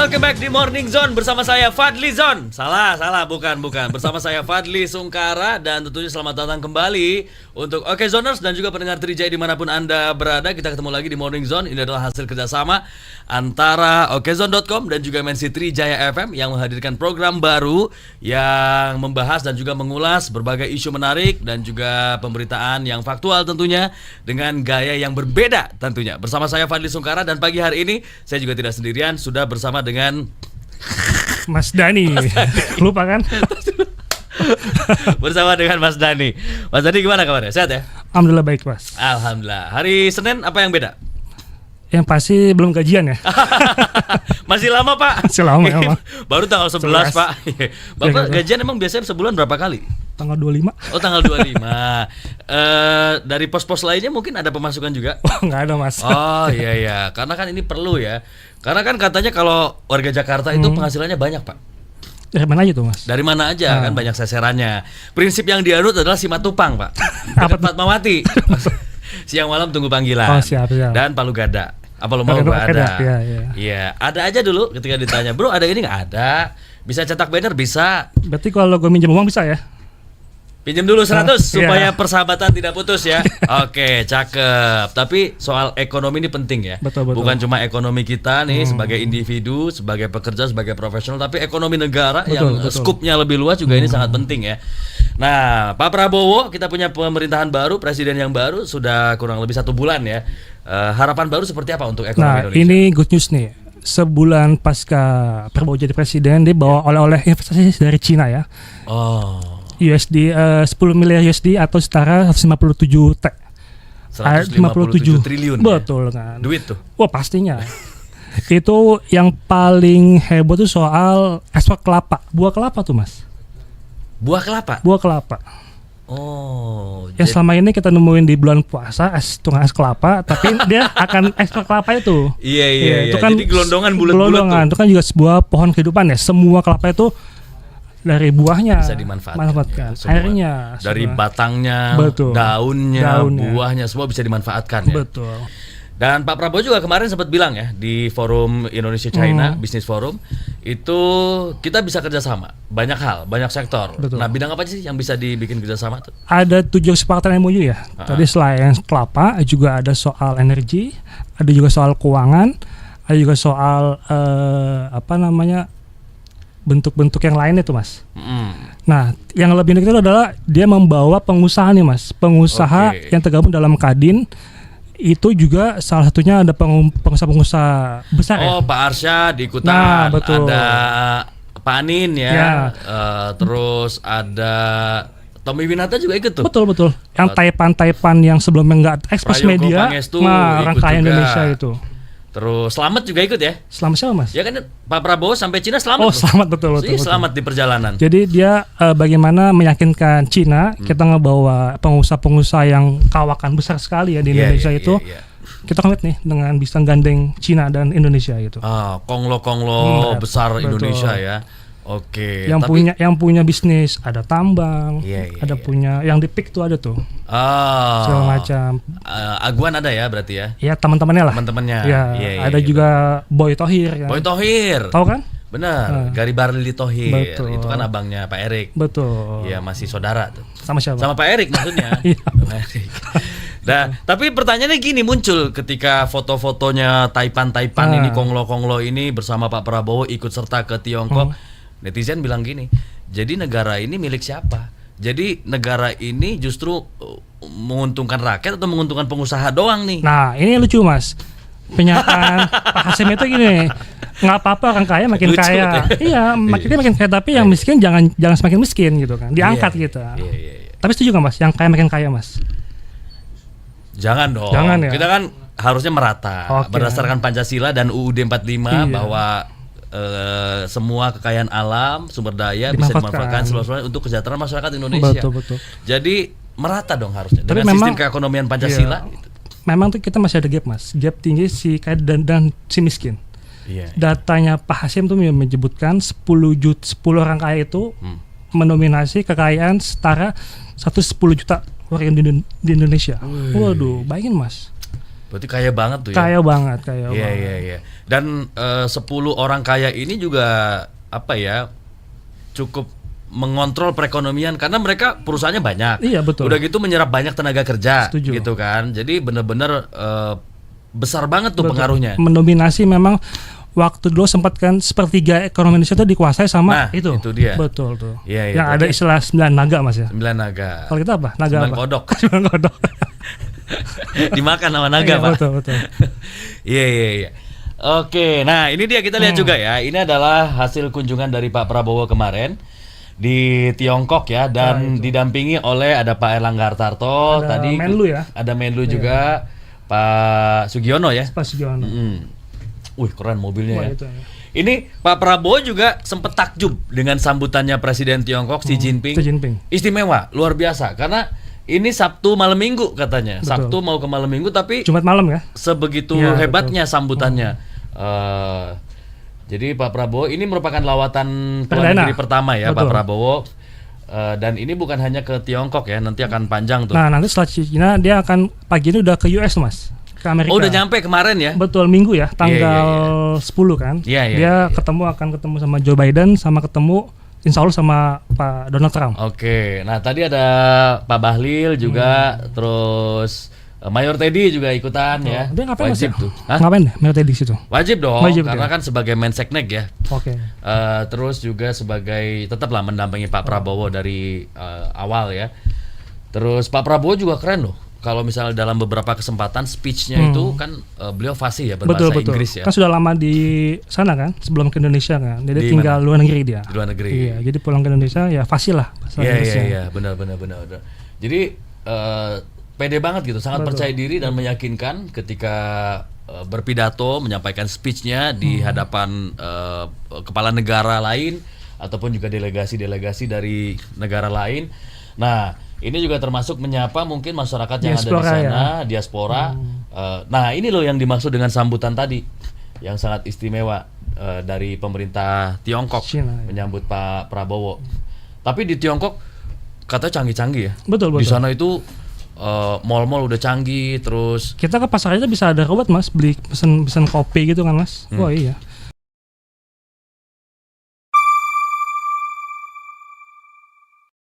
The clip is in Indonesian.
Welcome back di Morning Zone bersama saya Fadli Zon. Salah, bukan. Bersama saya Fadli Sungkara dan tentunya selamat datang kembali untuk Oke Zoners dan juga pendengar Trijaya dimanapun Anda berada. Kita ketemu lagi di Morning Zone. Ini adalah hasil kerjasama antara okezone.com dan juga MNC Trijaya FM yang menghadirkan program baru yang membahas dan juga mengulas berbagai isu menarik dan juga pemberitaan yang faktual tentunya dengan gaya yang berbeda tentunya. Bersama saya Fadli Sungkara dan pagi hari ini saya juga tidak sendirian, sudah bersama dengan Mas Dani. Lupa kan? Bersama dengan Mas Dani. Mas Dani gimana kabarnya? Sehat ya? Alhamdulillah baik, Mas. Alhamdulillah. Hari Senin apa yang beda? Yang pasti belum gajian ya. Masih lama Pak? Masih lama ya, Pak. Baru tanggal 11 Pak. Bapak gajian emang biasanya sebulan berapa kali? Tanggal 25. Oh tanggal 25. Dari pos-pos lainnya mungkin ada pemasukan juga? Oh nggak ada, Mas. Oh iya. Karena kan ini perlu ya. Karena kan katanya kalau warga Jakarta itu penghasilannya banyak Pak. Dari mana aja tuh, Mas? Dari mana aja kan banyak seserannya. Prinsip yang dianut adalah Simatupang Pak. Dekat Fatmawati. Siang malam tunggu panggilan. Oh siap. Dan Palu Gada. Apa lo mau gua ada? Iya, ada aja dulu ketika ditanya, "Bro, ada ini nggak ada? Bisa cetak banner bisa." Berarti kalau gue minjem uang bisa ya? Pinjam dulu 100 supaya iya. persahabatan tidak putus ya. Oke, cakep. Tapi soal ekonomi ini penting ya. Betul. Bukan cuma ekonomi kita nih sebagai individu, sebagai pekerja, sebagai profesional, tapi ekonomi negara yang skupnya lebih luas juga ini sangat penting ya. Nah, Pak Prabowo, kita punya pemerintahan baru, presiden yang baru sudah kurang lebih 1 bulan ya. Harapan baru seperti apa untuk ekonomi Indonesia? Ini good news nih. Sebulan pasca Prabowo jadi presiden, dia bawa oleh-oleh investasi dari Cina ya. Oh. USD 10 miliar USD atau setara 157 triliun. Betul kan. Duit tuh. Wah, pastinya. Itu yang paling heboh tuh soal ekspor kelapa. Buah kelapa tuh, Mas. Buah kelapa. Oh. Yang selama ini kita nemuin di bulan puasa tukang es kelapa, tapi dia akan ekspor kelapa itu. Iya. Itu kan jadi gelondongan bulat-bulat tuh. Itu kan juga sebuah pohon kehidupan ya. Semua kelapa itu dari buahnya bisa dimanfaatkan. Airnya dari batangnya, daunnya, buahnya semua bisa dimanfaatkan ya. Betul. Dan Pak Prabowo juga kemarin sempat bilang ya di forum Indonesia China Business Forum itu kita bisa kerjasama banyak hal, banyak sektor. Betul. Nah bidang apa sih yang bisa dibikin kerjasama tuh? Ada 7 kesepakatan MOU ya. Tadi selain kelapa juga ada soal energi, ada juga soal keuangan, ada juga soal bentuk-bentuk yang lainnya tuh, Mas. Nah, yang lebih unik itu adalah dia membawa pengusaha nih, Mas. Pengusaha yang tergabung dalam Kadin. Itu juga salah satunya ada pengusaha-pengusaha besar ya. Oh, Pak Arsyad ikutan. Nah, betul. Ada Pak Anin ya. Terus ada Tommy Winata juga ikut tuh. Betul. Yang Taipan yang sebelumnya nggak ekspos media, rangkaian Indonesia itu. Terus Selamat juga ikut ya? Selamat siapa, Mas? Ya kan Pak Prabowo sampai Cina selamat. Oh, selamat betul. Selamat di perjalanan. Jadi dia bagaimana meyakinkan Cina kita ngebawa pengusaha-pengusaha yang kawakan besar sekali ya di Indonesia itu. Kita komit nih dengan bisa gandeng Cina dan Indonesia gitu. Konglo besar betul. Indonesia ya. Oke. Yang punya bisnis ada tambang, ada punya yang di PIK tuh ada tuh. Segala macam. Aguan ada ya berarti ya? Ya teman-temannya lah. Teman-temannya. Ada juga Boy Thohir. Boy Thohir. Tahu kan? Benar. Garibaldi Thohir. Betul. Itu kan abangnya Pak Erik. Betul. Iya masih saudara tuh. Sama siapa? Sama Pak Erik maksudnya. Pak Erik. Nah, tapi pertanyaannya gini muncul ketika foto-fotonya Taipan ini Konglo ini bersama Pak Prabowo ikut serta ke Tiongkok. Netizen bilang gini, jadi negara ini milik siapa? Jadi negara ini justru menguntungkan rakyat atau menguntungkan pengusaha doang nih? Nah, ini lucu, Mas. Pernyataan Pak Hasim itu gini, nggak apa-apa orang kaya makin lucu, kaya. Iya, makin kaya, tapi yang miskin jangan semakin miskin gitu kan. Diangkat gitu. Tapi setuju nggak, Mas? Yang kaya makin kaya, Mas? Jangan dong. Jangan ya. Kita kan harusnya merata berdasarkan Pancasila dan UUD 45 bahwa semua kekayaan alam, sumber daya bisa dimanfaatkan seluas-luasnya untuk kesejahteraan masyarakat Indonesia. Betul. Jadi merata dong harusnya tapi dengan memang, sistem keekonomian Pancasila. Gitu. Memang tuh kita masih ada gap, Mas. Gap tinggi si kaya dan si miskin. Datanya Pak Hasim tuh menyebutkan 10 orang kaya itu mendominasi kekayaan setara 110 juta orang di Indonesia. Waduh, bayangin, Mas. Berarti kaya banget tuh ya. Kaya banget, kaya Iya, banget. iya, iya. Dan 10 orang kaya ini juga apa ya? Cukup mengontrol perekonomian karena mereka perusahaannya banyak. Iya, betul. Udah gitu menyerap banyak tenaga kerja. Setuju. Gitu kan. Jadi benar-benar besar banget tuh Betul. pengaruhnya. Mendominasi memang. Waktu dulu sempat kan sepertiga ekonomi Indonesia itu dikuasai sama Nah, itu dia. Betul tuh. Iya, iya, Yang ada berarti- istilah 9 naga Mas ya. 9 naga. Kalau kita apa? Naga 9 apa? kodok. 9 kodok. Dimakan sama naga, Iya, Pak. betul, betul. Iya, iya, iya. Oke, nah ini dia kita lihat juga ya. Ini adalah hasil kunjungan dari Pak Prabowo kemarin di Tiongkok ya, dan didampingi oleh ada Pak Erlangga Hartarto Ada tadi. Menlu ya. Ada Menlu juga, Pak Sugiono ya. Pak Sugiono. Wih, keren mobilnya Wah, ya. itu ya. Ini Pak Prabowo juga sempat takjub dengan sambutannya Presiden Tiongkok Xi Jinping. Xi Jinping. Istimewa, luar biasa karena ini Sabtu malam Minggu katanya. Betul. Sabtu mau ke malam Minggu tapi Jumat malam ya. Iya, sebegitu hebatnya sambutannya. Jadi Pak Prabowo ini merupakan lawatan ke luar Perdana. negeri pertama ya. Pak Betul. Prabowo. Dan ini bukan hanya ke Tiongkok ya, nanti akan panjang tuh. Nah, nanti setelah Cina dia akan pagi ini udah ke US Mas. Ke Amerika. Oh, udah nyampe kemarin ya? Betul, Minggu ya, tanggal Iya, 10 kan. Iya, iya, Dia iya. akan ketemu sama Joe Biden, sama ketemu insya Allah sama Pak Donald Trump. Oke, nah tadi ada Pak Bahlil juga, terus Mayor Teddy juga ikutan ya. Dia ngapain Mas? Wajib ya? tuh. Hah? Ngapain deh, Mayor Teddy di situ? Wajib dong, Wajib karena dia. kan sebagai Menseknek ya. Oke. Terus juga sebagai tetaplah mendampingi Pak Prabowo dari awal ya. Terus Pak Prabowo juga keren loh. Kalau misalnya dalam beberapa kesempatan speech-nya itu kan beliau fasih ya berbahasa Betul. Inggris ya. Kan sudah lama di sana kan, sebelum ke Indonesia kan. Jadi Di tinggal luar negeri dia. Di luar negeri. Iya, jadi pulang ke Indonesia ya fasih lah bahasa Iya, Inggrisnya. iya, benar. Jadi pede banget gitu, sangat Betul. percaya diri dan meyakinkan ketika berpidato, menyampaikan speech-nya di hadapan kepala negara lain ataupun juga delegasi-delegasi dari negara lain. Nah, ini juga termasuk menyapa mungkin masyarakat yang ada di Diaspora sana, diaspora. Nah, ini loh yang dimaksud dengan sambutan tadi, yang sangat istimewa dari pemerintah Tiongkok Cina, ya. menyambut Pak Prabowo. Tapi di Tiongkok katanya canggih-canggih ya. Betul. Di sana itu mall-mall udah canggih, terus Kita ke pasar aja bisa ada robot Mas, beli pesen kopi gitu kan Mas. Wah iya.